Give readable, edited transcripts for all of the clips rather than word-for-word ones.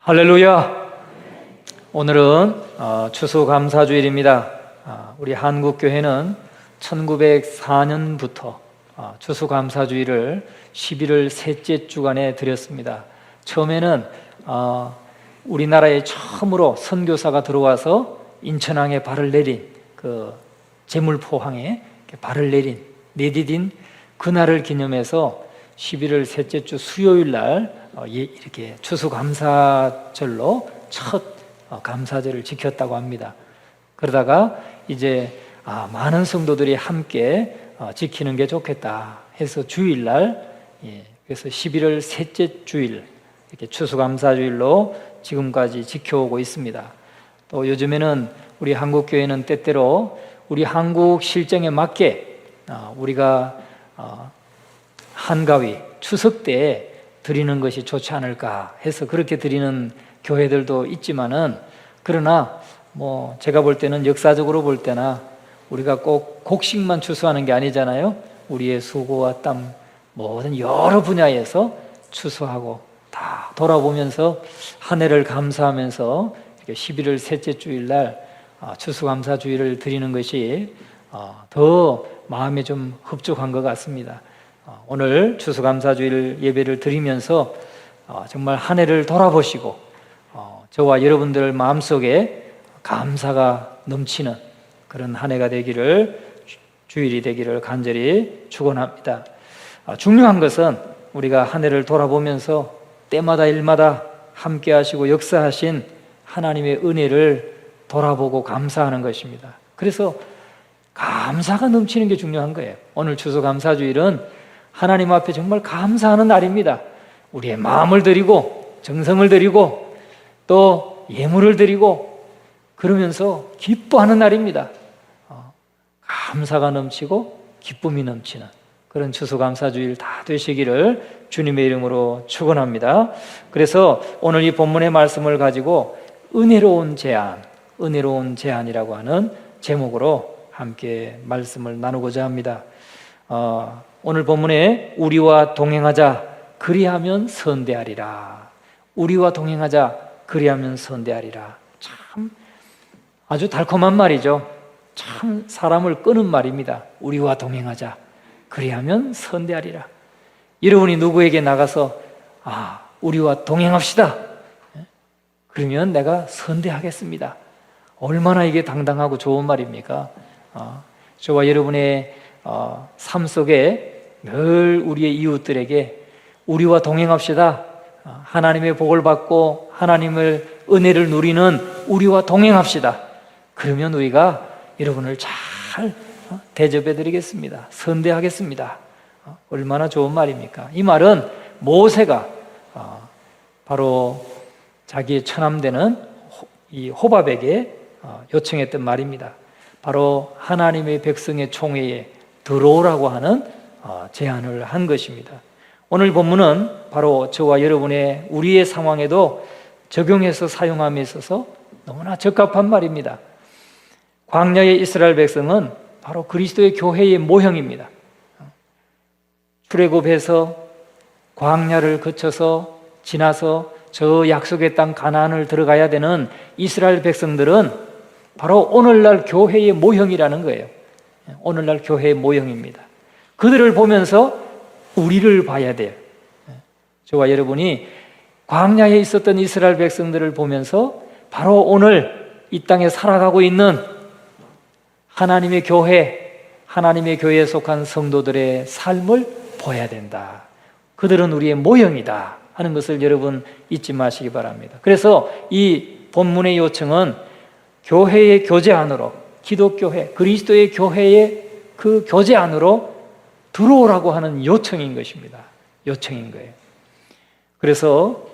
할렐루야! 오늘은 추수감사주일입니다. 우리 한국교회는 1904년부터 추수감사주일을 11월 셋째 주간에 드렸습니다. 처음에는 우리나라에 처음으로 선교사가 들어와서 인천항에 발을 내린 그 제물포항에 발을 내디딘 그날을 기념해서 11월 셋째 주 수요일 날 이렇게 추수감사절로 첫 감사절을 지켰다고 합니다. 그러다가 이제 많은 성도들이 함께 지키는 게 좋겠다 해서 주일날, 그래서 11월 셋째 주일 이렇게 추수감사주일로 지금까지 지켜오고 있습니다. 또 요즘에는 우리 한국교회는 때때로 우리 한국 실정에 맞게 우리가 한가위 추석 때 드리는 것이 좋지 않을까 해서 그렇게 드리는 교회들도 있지만은, 그러나 제가 볼 때는 역사적으로 볼 때나 우리가 꼭 곡식만 추수하는 게 아니잖아요. 우리의 수고와 땀 모든 여러 분야에서 추수하고 다 돌아보면서 한 해를 감사하면서 11월 셋째 주일날 추수감사주일을 드리는 것이 더 마음에 좀 흡족한 것 같습니다. 오늘 추수감사주일 예배를 드리면서 정말 한 해를 돌아보시고 저와 여러분들 마음속에 감사가 넘치는 그런 한 해가 되기를, 주일이 되기를 간절히 축원합니다. 중요한 것은 우리가 한 해를 돌아보면서 때마다 일마다 함께 하시고 역사하신 하나님의 은혜를 돌아보고 감사하는 것입니다. 그래서 감사가 넘치는 게 중요한 거예요. 오늘 추수감사주일은 하나님 앞에 정말 감사하는 날입니다. 우리의 마음을 드리고 정성을 드리고 또 예물을 드리고 그러면서 기뻐하는 날입니다. 감사가 넘치고 기쁨이 넘치는 그런 추수감사주일 다 되시기를 주님의 이름으로 축원합니다. 그래서 오늘 이 본문의 말씀을 가지고 은혜로운 제안이라고 하는 제목으로 함께 말씀을 나누고자 합니다. 오늘 본문에 우리와 동행하자 그리하면 선대하리라. 우리와 동행하자 그리하면 선대하리라. 참 아주 달콤한 말이죠. 참 사람을 끄는 말입니다. 우리와 동행하자 그리하면 선대하리라. 여러분이 누구에게 나가서 우리와 동행합시다, 그러면 내가 선대하겠습니다. 얼마나 이게 당당하고 좋은 말입니까? 저와 여러분의 삶 속에 늘 우리의 이웃들에게 우리와 동행합시다, 하나님의 복을 받고 하나님의 은혜를 누리는 우리와 동행합시다, 그러면 우리가 여러분을 잘 대접해 드리겠습니다, 선대하겠습니다. 얼마나 좋은 말입니까? 이 말은 모세가 바로 자기의 처남되는 이 호밥에게 요청했던 말입니다. 바로 하나님의 백성의 총회에 들어오라고 하는 제안을 한 것입니다. 오늘 본문은 바로 저와 여러분의 우리의 상황에도 적용해서 사용함에 있어서 너무나 적합한 말입니다. 광야의 이스라엘 백성은 바로 그리스도의 교회의 모형입니다. 출애굽해서 광야를 거쳐서 지나서 저 약속의 땅 가나안을 들어가야 되는 이스라엘 백성들은 바로 오늘날 교회의 모형이라는 거예요. 오늘날 교회의 모형입니다. 그들을 보면서 우리를 봐야 돼요. 저와 여러분이 광야에 있었던 이스라엘 백성들을 보면서 바로 오늘 이 땅에 살아가고 있는 하나님의 교회에 속한 성도들의 삶을 보아야 된다. 그들은 우리의 모형이다 하는 것을 여러분 잊지 마시기 바랍니다. 그래서 이 본문의 요청은 교회의 교제 안으로, 기독교회, 그리스도의 교회의 그 교제 안으로 들어오라고 하는 요청인 것입니다. 요청인 거예요. 그래서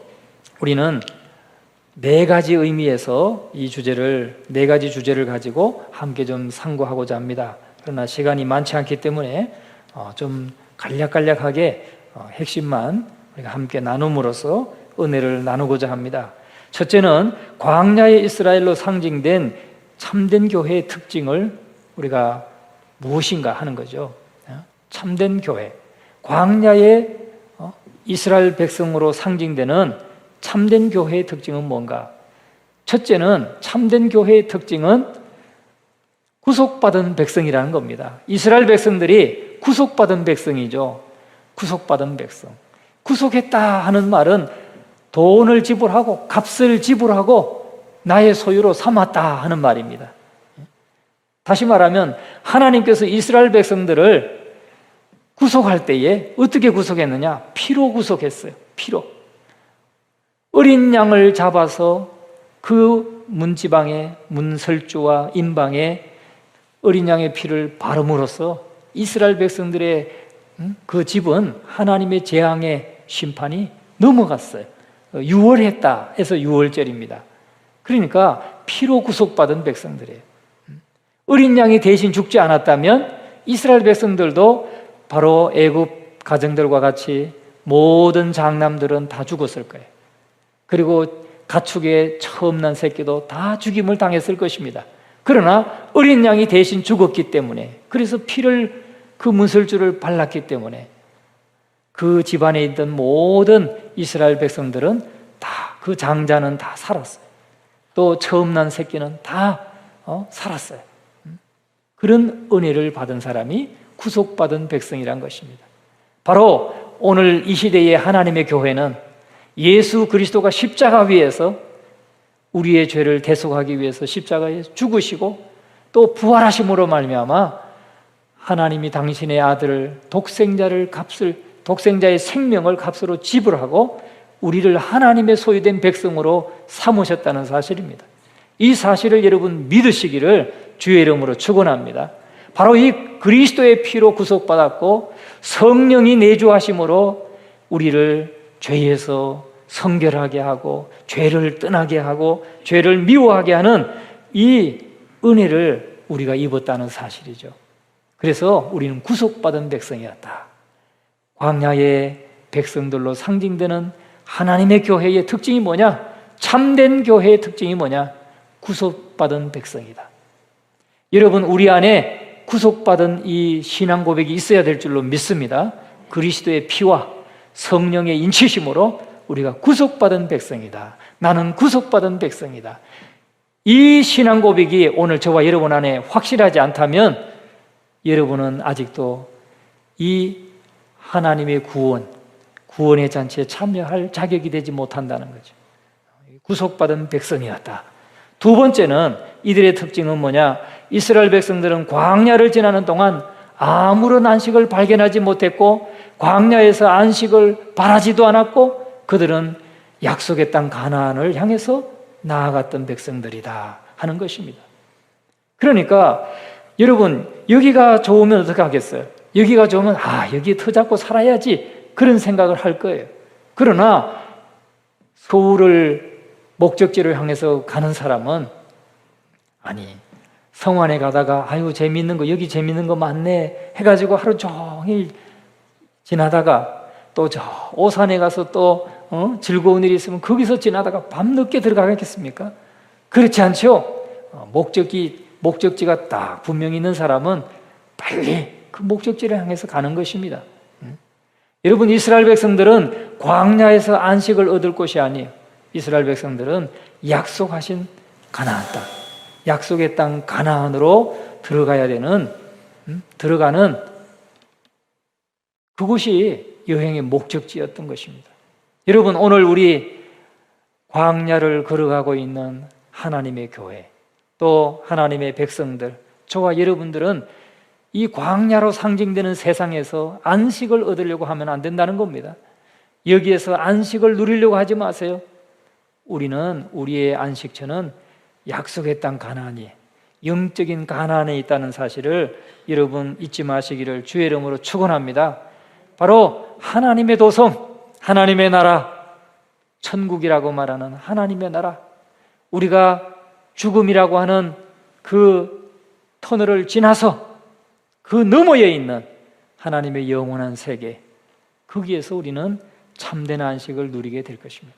우리는 네 가지 의미에서 네 가지 주제를 가지고 함께 좀 상고하고자 합니다. 그러나 시간이 많지 않기 때문에 좀 간략간략하게 핵심만 우리가 함께 나눔으로써 은혜를 나누고자 합니다. 첫째는 광야의 이스라엘로 상징된 참된 교회의 특징을 우리가 무엇인가 하는 거죠. 참된 교회, 광야의 이스라엘 백성으로 상징되는 참된 교회의 특징은 뭔가? 첫째는 참된 교회의 특징은 구속받은 백성이라는 겁니다. 이스라엘 백성들이 구속받은 백성이죠. 구속받은 백성. 구속했다 하는 말은 돈을 지불하고 값을 지불하고 나의 소유로 삼았다 하는 말입니다. 다시 말하면 하나님께서 이스라엘 백성들을 구속할 때에 어떻게 구속했느냐? 피로 구속했어요. 피로. 어린 양을 잡아서 그 문지방에 문설주와 임방에 어린 양의 피를 바름으로써 이스라엘 백성들의 그 집은 하나님의 재앙의 심판이 넘어갔어요. 유월했다 해서 유월절입니다. 그러니까 피로 구속받은 백성들이에요. 어린 양이 대신 죽지 않았다면 이스라엘 백성들도 바로 애굽 가정들과 같이 모든 장남들은 다 죽었을 거예요. 그리고 가축의 처음 난 새끼도 다 죽임을 당했을 것입니다. 그러나 어린 양이 대신 죽었기 때문에, 그래서 피를 그 문설주를 발랐기 때문에 그 집안에 있던 모든 이스라엘 백성들은 다, 그 장자는 다 살았어요. 또 처음 난 새끼는 다 살았어요. 그런 은혜를 받은 사람이 구속받은 백성이란 것입니다. 바로 오늘 이 시대의 하나님의 교회는 예수 그리스도가 십자가 위에서 우리의 죄를 대속하기 위해서 십자가에 죽으시고 또 부활하심으로 말미암아 하나님이 당신의 아들을 독생자의 생명을 값으로 지불하고 우리를 하나님의 소유된 백성으로 삼으셨다는 사실입니다. 이 사실을 여러분 믿으시기를 주의 이름으로 축원합니다. 바로 이 그리스도의 피로 구속받았고 성령이 내주하심으로 우리를 죄에서 성결하게 하고 죄를 떠나게 하고 죄를 미워하게 하는 이 은혜를 우리가 입었다는 사실이죠. 그래서 우리는 구속받은 백성이었다. 광야의 백성들로 상징되는 하나님의 교회의 특징이 뭐냐? 참된 교회의 특징이 뭐냐? 구속받은 백성이다. 여러분, 우리 안에 구속받은 이 신앙 고백이 있어야 될 줄로 믿습니다. 그리스도의 피와 성령의 인치심으로 우리가 구속받은 백성이다. 나는 구속받은 백성이다. 이 신앙 고백이 오늘 저와 여러분 안에 확실하지 않다면 여러분은 아직도 이 하나님의 구원의 잔치에 참여할 자격이 되지 못한다는 거죠. 구속받은 백성이었다. 두 번째는 이들의 특징은 뭐냐? 이스라엘 백성들은 광야를 지나는 동안 아무런 안식을 발견하지 못했고 광야에서 안식을 바라지도 않았고 그들은 약속의 땅 가나안을 향해서 나아갔던 백성들이다 하는 것입니다. 그러니까 여러분, 여기가 좋으면 어떻게 하겠어요? 여기가 좋으면 여기에 터잡고 살아야지 그런 생각을 할 거예요. 그러나 서울을 목적지를 향해서 가는 사람은 성 안에 가다가 재밌는 거 여기 재밌는 거 많네 해가지고 하루 종일 지나다가 또 저 오산에 가서 또 즐거운 일이 있으면 거기서 지나다가 밤늦게 들어가겠습니까? 그렇지 않죠? 목적지가 딱 분명히 있는 사람은 빨리 그 목적지를 향해서 가는 것입니다. 여러분, 이스라엘 백성들은 광야에서 안식을 얻을 곳이 아니에요. 이스라엘 백성들은 약속하신 가나안 땅, 약속의 땅 가나안으로 들어가는 그곳이 여행의 목적지였던 것입니다. 여러분, 오늘 우리 광야를 걸어가고 있는 하나님의 교회, 또 하나님의 백성들, 저와 여러분들은 이 광야로 상징되는 세상에서 안식을 얻으려고 하면 안 된다는 겁니다. 여기에서 안식을 누리려고 하지 마세요. 우리의 안식처는 약속의 땅 가나안이, 영적인 가나안에 있다는 사실을 여러분 잊지 마시기를 주의 이름으로 축원합니다. 바로 하나님의 도성, 하나님의 나라, 천국이라고 말하는 하나님의 나라, 우리가 죽음이라고 하는 그 터널을 지나서 그 너머에 있는 하나님의 영원한 세계, 거기에서 우리는 참된 안식을 누리게 될 것입니다.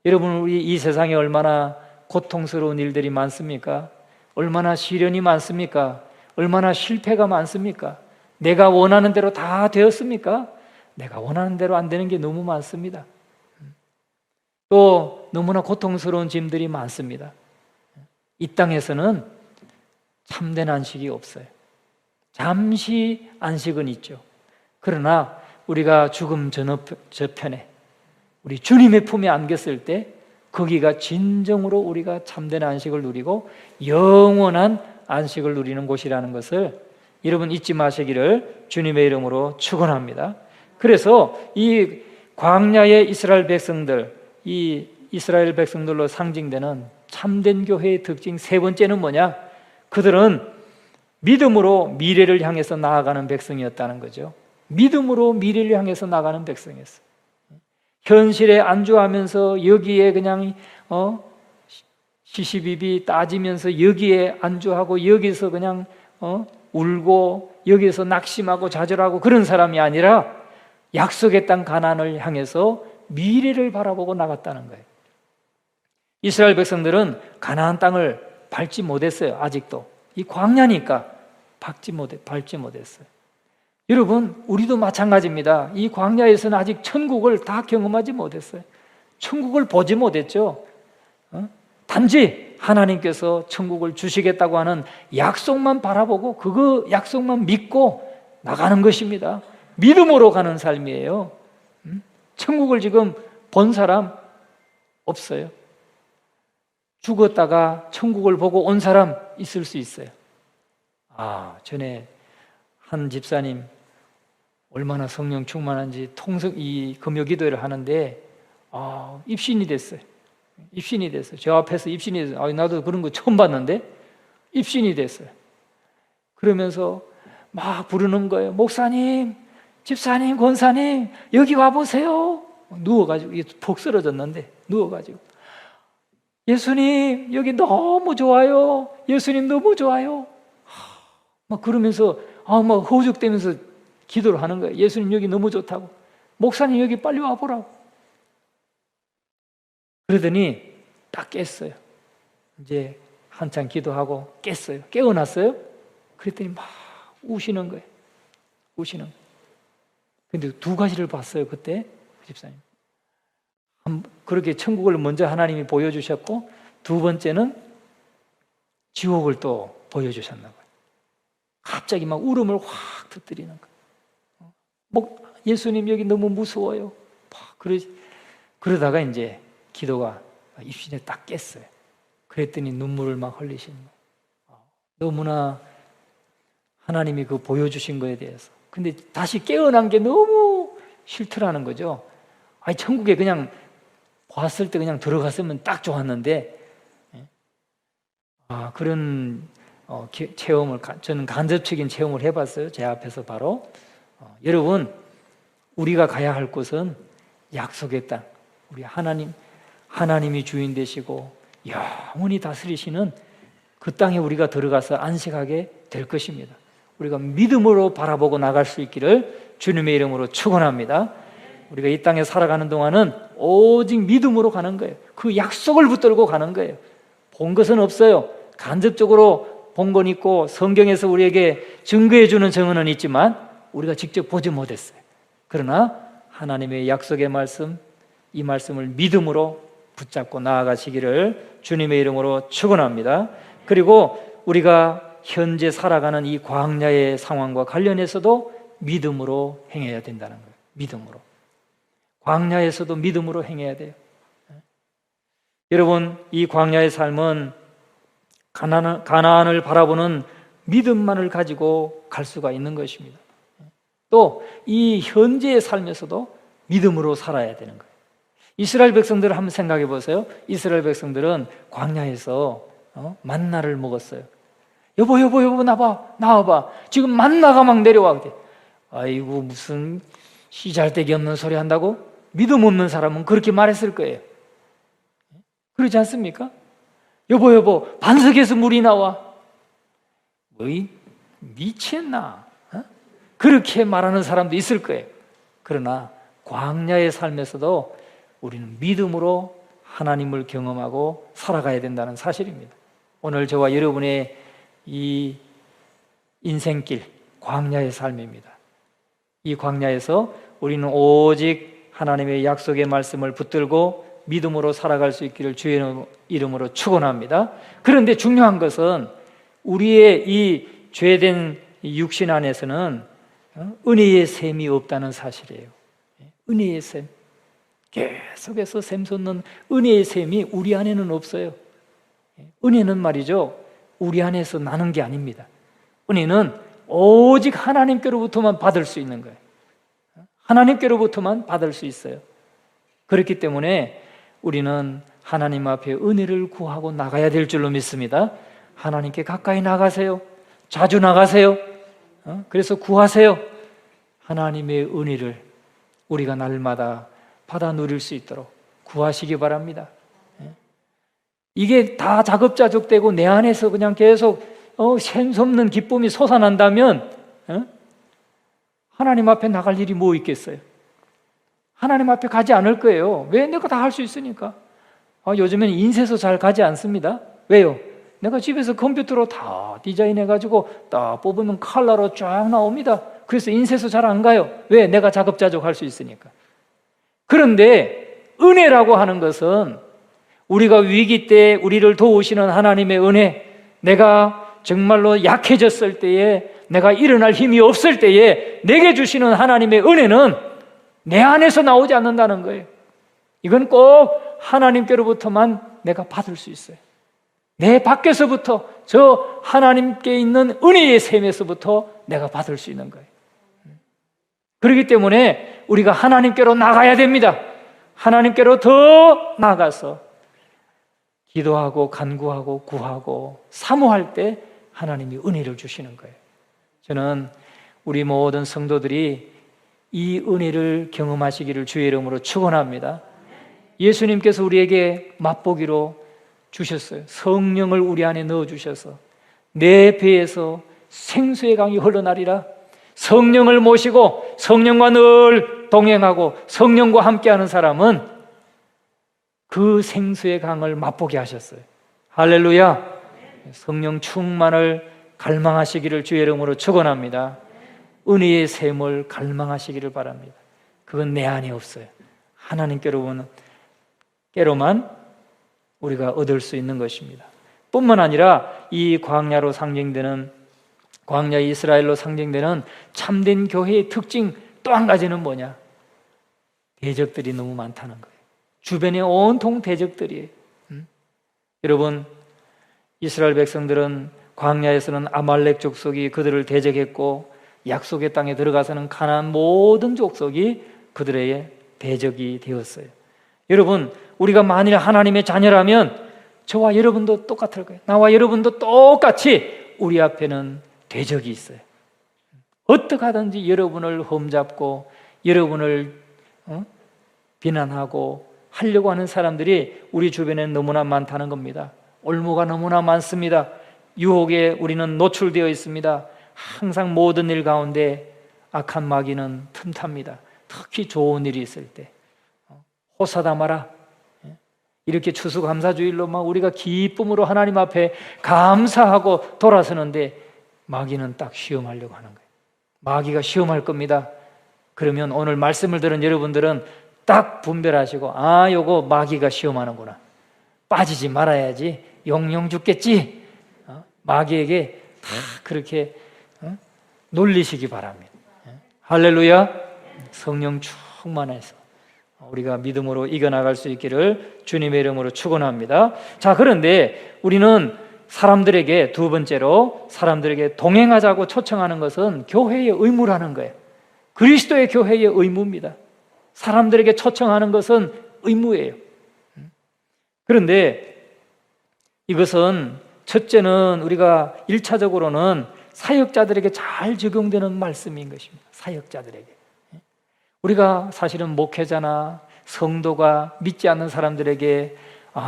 여러분, 우리 이 세상에 얼마나 고통스러운 일들이 많습니까? 얼마나 시련이 많습니까? 얼마나 실패가 많습니까? 내가 원하는 대로 다 되었습니까? 내가 원하는 대로 안 되는 게 너무 많습니다. 또 너무나 고통스러운 짐들이 많습니다. 이 땅에서는 참된 안식이 없어요. 잠시 안식은 있죠. 그러나 우리가 죽음 저편에 우리 주님의 품에 안겼을 때 거기가 진정으로 우리가 참된 안식을 누리고 영원한 안식을 누리는 곳이라는 것을 여러분 잊지 마시기를 주님의 이름으로 축원합니다. 그래서 이 광야의 이스라엘 백성들, 이 이스라엘 백성들로 상징되는 참된 교회의 특징 세 번째는 뭐냐? 그들은 믿음으로 미래를 향해서 나아가는 백성이었다는 거죠. 믿음으로 미래를 향해서 나가는 백성이었어요. 현실에 안주하면서 여기에 그냥 시시비비 따지면서 여기에 안주하고 여기서 그냥 울고 여기서 낙심하고 좌절하고 그런 사람이 아니라 약속의 땅 가나안을 향해서 미래를 바라보고 나갔다는 거예요. 이스라엘 백성들은 가나안 땅을 밟지 못했어요. 아직도 이 광야니까 밟지 못했어요. 여러분, 우리도 마찬가지입니다. 이 광야에서는 아직 천국을 다 경험하지 못했어요. 천국을 보지 못했죠. 단지 하나님께서 천국을 주시겠다고 하는 약속만 바라보고 그 약속만 믿고 나가는 것입니다. 믿음으로 가는 삶이에요. 천국을 지금 본 사람 없어요. 죽었다가 천국을 보고 온 사람 있을 수 있어요. 전에 한 집사님 얼마나 성령 충만한지 이 금요 기도회를 하는데 입신이 됐어요. 저 앞에서 입신이 됐어요. 나도 그런 거 처음 봤는데 입신이 됐어요. 그러면서 막 부르는 거예요. 목사님, 집사님, 권사님, 여기 와보세요. 누워가지고 푹 쓰러졌는데 누워가지고 예수님 여기 너무 좋아요. 예수님 너무 좋아요. 막 그러면서 막 허우적대면서 기도를 하는 거예요. 예수님 여기 너무 좋다고. 목사님 여기 빨리 와보라고. 그러더니 딱 깼어요. 이제 한참 기도하고 깼어요. 깨어났어요. 그랬더니 막 우시는 거예요. 우시는 거예요. 근데 두 가지를 봤어요. 그때 그 집사님. 그렇게 천국을 먼저 하나님이 보여주셨고 두 번째는 지옥을 또 보여주셨나 봐요. 갑자기 막 울음을 확 터뜨리는 거예요. 예수님 여기 너무 무서워요. 그러다가 이제 기도가 입신에 딱 깼어요. 그랬더니 눈물을 막 흘리시는 거예요. 너무나 하나님이 그 보여주신 거에 대해서. 근데 다시 깨어난 게 너무 싫더라는 거죠. 천국에 그냥 봤을 때 그냥 들어갔으면 딱 좋았는데 그런 체험을 저는 간접적인 체험을 해봤어요. 제 앞에서 바로. 여러분, 우리가 가야 할 곳은 약속의 땅, 우리 하나님이 주인 되시고 영원히 다스리시는 그 땅에 우리가 들어가서 안식하게 될 것입니다. 우리가 믿음으로 바라보고 나갈 수 있기를 주님의 이름으로 축원합니다. 우리가 이 땅에 살아가는 동안은 오직 믿음으로 가는 거예요. 그 약속을 붙들고 가는 거예요. 본 것은 없어요. 간접적으로 본 건 있고 성경에서 우리에게 증거해 주는 증언은 있지만 우리가 직접 보지 못했어요. 그러나 하나님의 약속의 말씀, 이 말씀을 믿음으로 붙잡고 나아가시기를 주님의 이름으로 축원합니다. 그리고 우리가 현재 살아가는 이 광야의 상황과 관련해서도 믿음으로 행해야 된다는 거예요. 믿음으로. 광야에서도 믿음으로 행해야 돼요. 여러분, 이 광야의 삶은 가나안을 바라보는 믿음만을 가지고 갈 수가 있는 것입니다. 또 이 현재의 삶에서도 믿음으로 살아야 되는 거예요. 이스라엘 백성들을 한번 생각해 보세요. 이스라엘 백성들은 광야에서 만나를 먹었어요. 여보 나와봐. 지금 만나가 막 내려와. 아이고 무슨 씨잘데기 없는 소리 한다고? 믿음 없는 사람은 그렇게 말했을 거예요. 그렇지 않습니까? 여보 반석에서 물이 나와. 뭐이 미쳤나? 그렇게 말하는 사람도 있을 거예요. 그러나 광야의 삶에서도 우리는 믿음으로 하나님을 경험하고 살아가야 된다는 사실입니다. 오늘 저와 여러분의 이 인생길, 광야의 삶입니다. 이 광야에서 우리는 오직 하나님의 약속의 말씀을 붙들고 믿음으로 살아갈 수 있기를 주의 이름으로 축원합니다. 그런데 중요한 것은 우리의 이 죄된 육신 안에서는 은혜의 샘이 없다는 사실이에요. 은혜의 샘, 계속해서 샘솟는 은혜의 샘이 우리 안에는 없어요. 은혜는 말이죠, 우리 안에서 나는 게 아닙니다. 은혜는 오직 하나님께로부터만 받을 수 있는 거예요. 하나님께로부터만 받을 수 있어요. 그렇기 때문에 우리는 하나님 앞에 은혜를 구하고 나가야 될 줄로 믿습니다. 하나님께 가까이 나가세요. 자주 나가세요. 그래서 구하세요. 하나님의 은혜를 우리가 날마다 받아 누릴 수 있도록 구하시기 바랍니다. 이게 다 자급자족되고 내 안에서 그냥 계속 샘솟는 기쁨이 솟아난다면 하나님 앞에 나갈 일이 뭐 있겠어요? 하나님 앞에 가지 않을 거예요. 왜? 내가 다 할 수 있으니까. 요즘엔 인쇄소 잘 가지 않습니다. 왜요? 내가 집에서 컴퓨터로 다 디자인해가지고 딱 뽑으면 컬러로 쫙 나옵니다. 그래서 인쇄소 잘 안 가요. 왜? 내가 자급자족 할 수 있으니까. 그런데 은혜라고 하는 것은 우리가 위기 때 우리를 도우시는 하나님의 은혜, 내가 정말로 약해졌을 때에, 내가 일어날 힘이 없을 때에 내게 주시는 하나님의 은혜는 내 안에서 나오지 않는다는 거예요. 이건 꼭 하나님께로부터만 내가 받을 수 있어요. 내 밖에서부터, 저 하나님께 있는 은혜의 샘에서부터 내가 받을 수 있는 거예요. 그렇기 때문에 우리가 하나님께로 나가야 됩니다. 하나님께로 더 나가서 기도하고 간구하고 구하고 사모할 때 하나님이 은혜를 주시는 거예요. 저는 우리 모든 성도들이 이 은혜를 경험하시기를 주의 이름으로 축원합니다. 예수님께서 우리에게 맛보기로 주셨어요. 성령을 우리 안에 넣어주셔서 내 배에서 생수의 강이 흘러나리라. 성령을 모시고 성령과 늘 동행하고 성령과 함께하는 사람은 그 생수의 강을 맛보게 하셨어요. 할렐루야. 성령 충만을 갈망하시기를 주의 이름으로 축원합니다. 은혜의 샘을 갈망하시기를 바랍니다. 그건 내 안에 없어요. 하나님께로만 우리가 얻을 수 있는 것입니다. 뿐만 아니라 이 광야로 상징되는, 광야 이스라엘로 상징되는 참된 교회의 특징 또 한 가지는 뭐냐? 대적들이 너무 많다는 거예요. 주변에 온통 대적들이에요. 여러분, 이스라엘 백성들은 광야에서는 아말렉 족속이 그들을 대적했고, 약속의 땅에 들어가서는 가나안 모든 족속이 그들의 대적이 되었어요. 여러분, 우리가 만일 하나님의 자녀라면 저와 여러분도 똑같을 거예요. 나와 여러분도 똑같이 우리 앞에는 대적이 있어요. 어떻게 하든지 여러분을 험잡고 여러분을 비난하고 하려고 하는 사람들이 우리 주변에 너무나 많다는 겁니다. 올무가 너무나 많습니다. 유혹에 우리는 노출되어 있습니다. 항상 모든 일 가운데 악한 마귀는 틈탑니다. 특히 좋은 일이 있을 때 호사다마라, 이렇게 추수감사주일로 막 우리가 기쁨으로 하나님 앞에 감사하고 돌아서는데 마귀는 딱 시험하려고 하는 거예요. 마귀가 시험할 겁니다. 그러면 오늘 말씀을 들은 여러분들은 딱 분별하시고, 요거 마귀가 시험하는구나, 빠지지 말아야지, 영영 죽겠지, 마귀에게 다 그렇게 놀리시기 바랍니다. 할렐루야. 성령 충만해서 우리가 믿음으로 이겨나갈 수 있기를 주님의 이름으로 축원합니다. 자, 그런데 우리는 사람들에게, 두 번째로 사람들에게 동행하자고 초청하는 것은 교회의 의무라는 거예요. 그리스도의 교회의 의무입니다. 사람들에게 초청하는 것은 의무예요. 그런데 이것은 첫째는 우리가 1차적으로는 사역자들에게 잘 적용되는 말씀인 것입니다. 사역자들에게. 우리가 사실은 목회자나 성도가 믿지 않는 사람들에게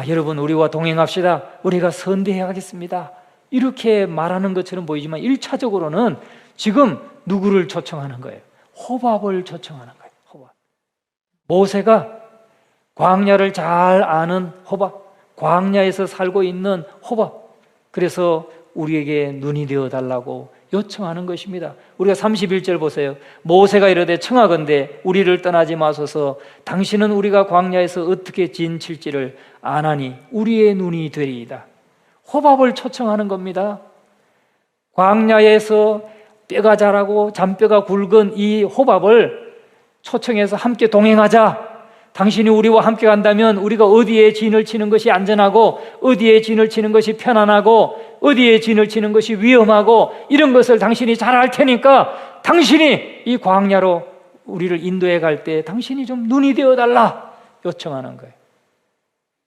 여러분 우리와 동행합시다, 우리가 선대하겠습니다, 이렇게 말하는 것처럼 보이지만 1차적으로는 지금 누구를 초청하는 거예요? 호밥을 초청하는 거예요. 호밥. 모세가 광야를 잘 아는 호밥, 광야에서 살고 있는 호밥, 그래서 우리에게 눈이 되어 달라고 요청하는 것입니다. 우리가 31절 보세요. 모세가 이르되 청하건대 우리를 떠나지 마소서. 당신은 우리가 광야에서 어떻게 진칠지를 아나니 우리의 눈이 되리이다. 호밥을 초청하는 겁니다. 광야에서 뼈가 자라고 잔뼈가 굵은 이 호밥을 초청해서 함께 동행하자. 당신이 우리와 함께 간다면 우리가 어디에 진을 치는 것이 안전하고 어디에 진을 치는 것이 편안하고 어디에 진을 치는 것이 위험하고 이런 것을 당신이 잘 알 테니까 당신이 이 광야로 우리를 인도해 갈 때 당신이 좀 눈이 되어달라 요청하는 거예요.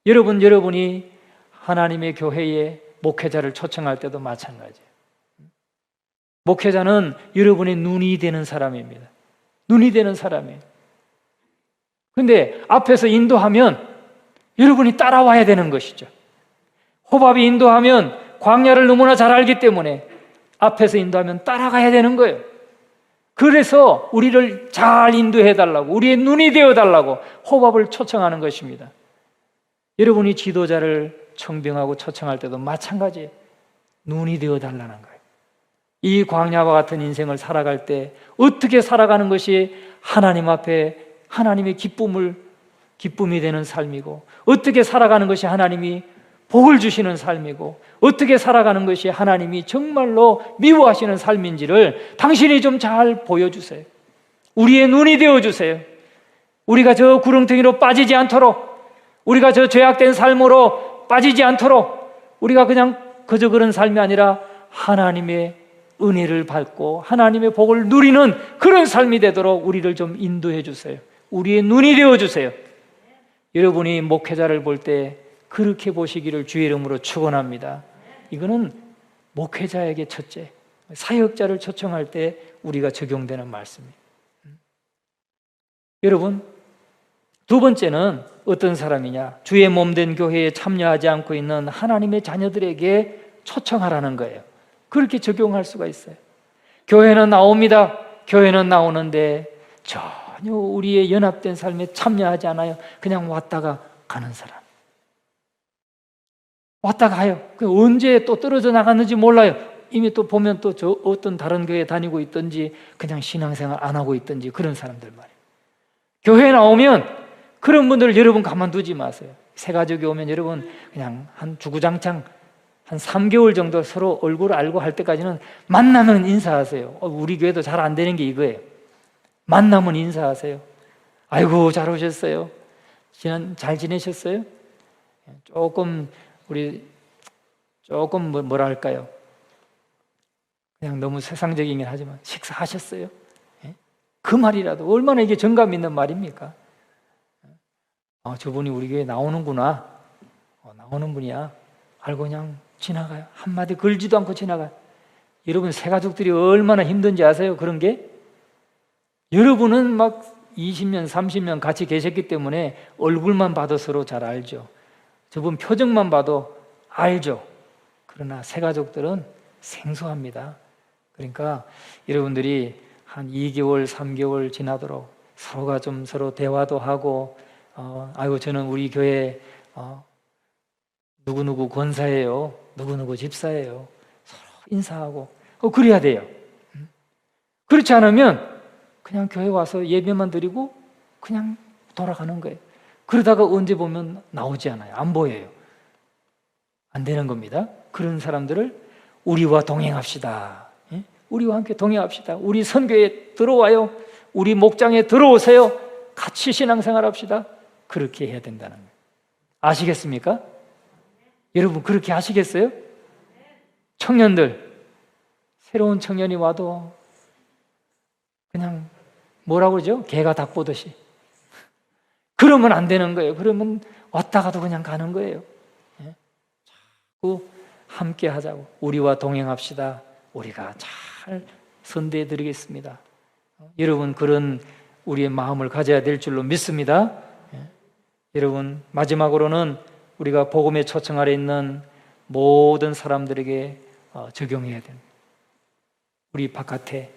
여러분이 하나님의 교회에 목회자를 초청할 때도 마찬가지예요. 목회자는 여러분의 눈이 되는 사람입니다. 눈이 되는 사람이에요. 근데 앞에서 인도하면 여러분이 따라와야 되는 것이죠. 호밥이 인도하면 광야를 너무나 잘 알기 때문에 앞에서 인도하면 따라가야 되는 거예요. 그래서 우리를 잘 인도해 달라고, 우리의 눈이 되어 달라고 호밥을 초청하는 것입니다. 여러분이 지도자를 청빙하고 초청할 때도 마찬가지예요. 눈이 되어 달라는 거예요. 이 광야와 같은 인생을 살아갈 때 어떻게 살아가는 것이 하나님 앞에 하나님의 기쁨이 되는 삶이고, 어떻게 살아가는 것이 하나님이 복을 주시는 삶이고, 어떻게 살아가는 것이 하나님이 정말로 미워하시는 삶인지를 당신이 좀 잘 보여주세요. 우리의 눈이 되어주세요. 우리가 저 구렁텅이로 빠지지 않도록, 우리가 저 죄악된 삶으로 빠지지 않도록, 우리가 그냥 그저 그런 삶이 아니라 하나님의 은혜를 받고 하나님의 복을 누리는 그런 삶이 되도록 우리를 좀 인도해 주세요. 우리의 눈이 되어주세요. 여러분이 목회자를 볼 때 그렇게 보시기를 주의 이름으로 축원합니다. 이거는 목회자에게 첫째, 사역자를 초청할 때 우리가 적용되는 말씀입니다. 여러분, 두 번째는 어떤 사람이냐? 주의 몸된 교회에 참여하지 않고 있는 하나님의 자녀들에게 초청하라는 거예요. 그렇게 적용할 수가 있어요. 교회는 나옵니다. 교회는 나오는데 전혀 우리의 연합된 삶에 참여하지 않아요. 그냥 왔다가 가는 사람. 왔다 가요. 언제 또 떨어져 나갔는지 몰라요. 이미 또 보면 또 저 어떤 다른 교회에 다니고 있든지 그냥 신앙생활 안 하고 있든지 그런 사람들 말이에요. 교회에 나오면 그런 분들 여러분 가만두지 마세요. 새 가족이 오면 여러분 그냥 한 주구장창 한 3개월 정도 서로 얼굴 알고 할 때까지는 만나면 인사하세요. 우리 교회도 잘 안 되는 게 이거예요. 만나면 인사하세요. 아이고 잘 오셨어요. 잘 지내셨어요? 조금 뭐랄까요? 그냥 너무 세상적이긴 하지만 식사하셨어요? 그 말이라도 얼마나 이게 정감 있는 말입니까? 저분이 우리 교회에 나오는구나. 나오는 분이야. 알고 그냥 지나가요. 한마디 걸지도 않고 지나가요. 여러분 새 가족들이 얼마나 힘든지 아세요? 그런 게? 여러분은 막 20년, 30년 같이 계셨기 때문에 얼굴만 봐도 서로 잘 알죠. 저분 표정만 봐도 알죠. 그러나 새 가족들은 생소합니다. 그러니까 여러분들이 한 2개월, 3개월 지나도록 서로가 좀 서로 대화도 하고 아이고 저는 우리 교회 누구누구 권사예요. 누구누구 집사예요. 서로 인사하고 그래야 돼요. 그렇지 않으면 그냥 교회 와서 예배만 드리고 그냥 돌아가는 거예요. 그러다가 언제 보면 나오지 않아요. 안 보여요. 안 되는 겁니다. 그런 사람들을 우리와 동행합시다. 우리와 함께 동행합시다. 우리 선교에 들어와요. 우리 목장에 들어오세요. 같이 신앙생활 합시다. 그렇게 해야 된다는 거예요. 아시겠습니까? 여러분 그렇게 하시겠어요? 청년들, 새로운 청년이 와도 그냥 뭐라고 그러죠? 개가 닭 보듯이. 그러면 안 되는 거예요. 그러면 왔다 가도 그냥 가는 거예요. 자꾸 함께 하자고. 우리와 동행합시다. 우리가 잘 선대해 드리겠습니다. 여러분 그런 우리의 마음을 가져야 될 줄로 믿습니다. 여러분 마지막으로는 우리가 복음의 초청 아래 있는 모든 사람들에게 적용해야 됩니다. 우리 바깥에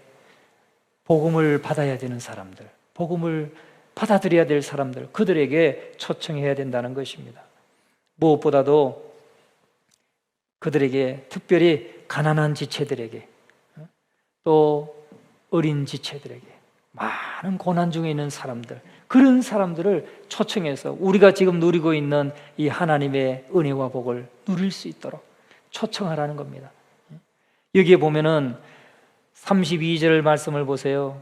복음을 받아야 되는 사람들, 복음을 받아들여야 될 사람들, 그들에게 초청해야 된다는 것입니다. 무엇보다도 그들에게, 특별히 가난한 지체들에게, 또 어린 지체들에게, 많은 고난 중에 있는 사람들, 그런 사람들을 초청해서 우리가 지금 누리고 있는 이 하나님의 은혜와 복을 누릴 수 있도록 초청하라는 겁니다. 여기에 보면은 32절 말씀을 보세요.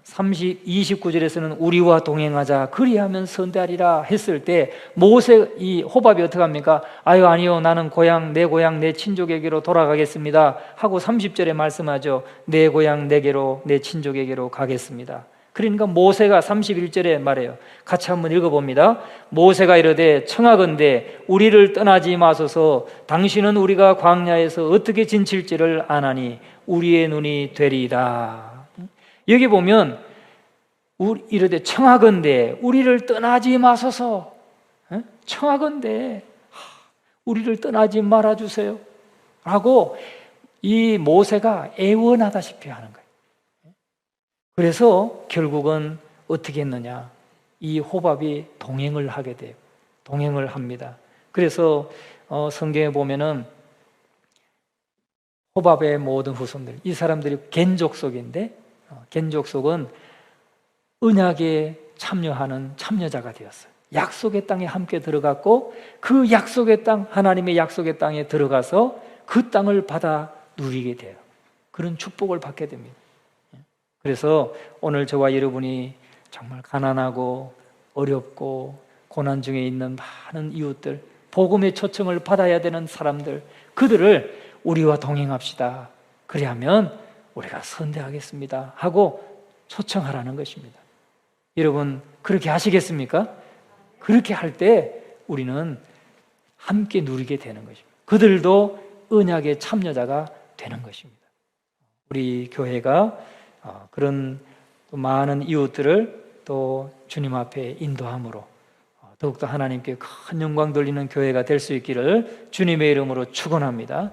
29절에서는 우리와 동행하자 그리하면 선대하리라 했을 때 모세, 이 호밥이 어떻게 합니까? 아니요, 나는 내 고향 내 친족에게로 돌아가겠습니다 하고 30절에 말씀하죠. 내 고향 내게로, 내 친족에게로 가겠습니다. 그러니까 모세가 31절에 말해요. 같이 한번 읽어봅니다. 모세가 이르되 청하건대 우리를 떠나지 마소서. 당신은 우리가 광야에서 어떻게 지칠지를 아나니 우리의 눈이 되리이다. 여기 보면 이르되 청하건대 우리를 떠나지 마소서. 청하건대 우리를 떠나지 말아주세요 라고 이 모세가 애원하다시피 하는 거예요. 그래서 결국은 어떻게 했느냐, 이 호밥이 동행을 하게 돼요. 동행을 합니다. 그래서 성경에 보면은 호밥의 모든 후손들, 이 사람들이 겐족속인데 겐족속은 언약에 참여하는 참여자가 되었어요. 약속의 땅에 함께 들어갔고 그 약속의 땅, 하나님의 약속의 땅에 들어가서 그 땅을 받아 누리게 돼요. 그런 축복을 받게 됩니다. 그래서 오늘 저와 여러분이 정말 가난하고 어렵고 고난 중에 있는 많은 이웃들, 복음의 초청을 받아야 되는 사람들, 그들을 우리와 동행합시다. 그리하면 우리가 선대하겠습니다 하고 초청하라는 것입니다. 여러분 그렇게 하시겠습니까? 그렇게 할 때 우리는 함께 누리게 되는 것입니다. 그들도 언약의 참여자가 되는 것입니다. 우리 교회가 그런 많은 이웃들을 또 주님 앞에 인도함으로 더욱더 하나님께 큰 영광 돌리는 교회가 될 수 있기를 주님의 이름으로 축원합니다.